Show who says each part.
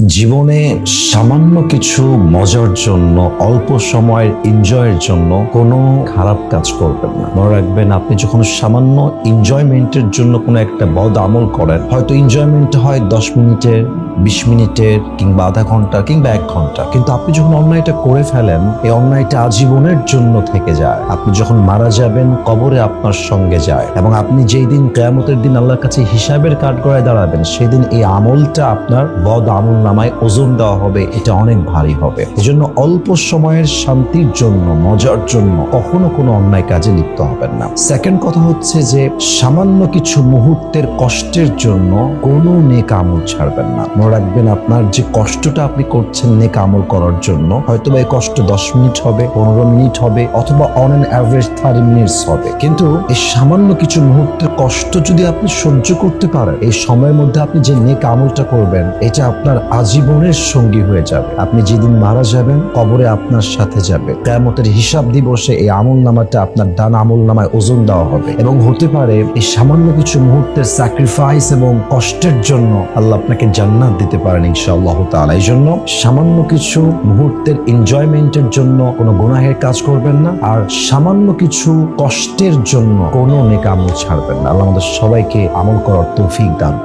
Speaker 1: জীবনে সামান্য কিছু মজার জন্য, অল্প সময়ের এনজয়ের জন্য কোনো খারাপ কাজ করবেন না। মনে রাখবেন, আপনি যখন সামান্য এনজয়মেন্টের জন্য কোনো একটা বদ আমল করেন, হয়তো এনজয়মেন্ট হয় 10 মিনিটের, 20 মিনিটের, কিংবা আধা ঘন্টা, কিংবা 1 ঘন্টা, কিন্তু আপনি যখন অন্যায়টা করে ফেলেন, এই অন্যায়টা আজীবনের জন্য থেকে যায়। আপনি যখন মারা যাবেন, কবরে আপনার সঙ্গে যায়, এবং আপনি যেই দিন কিয়ামতের দিন আল্লাহর কাছে হিসাবের কাঠগড়ায় দাঁড়াবেন, সেদিন এই আমলটা আপনার বদ আমল নামায় ওজন দেওয়া হবে, এটা অনেক ভারী হবে। এজন্য অল্প সময়ের শান্তির জন্য, মজার জন্য কখনো কোনো অন্যায় কাজে লিপ্ত হবেন না। সেকেন্ড কথা হচ্ছে যে সামান্য কিছু মুহূর্তের কষ্টের জন্য কোনো নেক আমল ছাড়বেন না। মনে রাখবেন, আপনার যে কষ্টটা আপনি করছেন নেক আমল করার জন্য, হয়তো বা এই কষ্ট 10 মিনিট হবে, 15 মিনিট হবে, অথবা অন অ্যান অ্যাভারেজ 30 মিনিটস হবে, কিন্তু এই সামান্য কিছু মুহূর্তের কষ্ট যদি আপনি সহ্য করতে পারেন, এই সময়ের মধ্যে আপনি যে নেক আমলটা করবেন, এটা আপনার আজীবনের সঙ্গী হয়ে যাবে। আপনি যেদিন মারা যাবেন, কবরে আপনার সাথে যাবে। কিয়ামতের হিসাব দিবসে এই আমল নামাটা আপনার ডান আমল নামায় ওজন দেওয়া হবে, এবং হতে পারে এই সামান্য কিছু মুহূর্তের স্যাক্রিফাইস এবং কষ্টের জন্য আল্লাহ আপনাকে জান্নাত দিতে পারেন ইনশাআল্লাহ তাআলা। এই জন্য সামান্য কিছু মুহূর্তের এনজয়মেন্টের জন্য কোনো গুনাহের কাজ করবেন না, আর সামান্য কিছু কষ্টের জন্য কোনো নেক আমল ছাড়বেন না। আল্লাহ আমাদের সবাইকে আমল করার তৌফিক দান।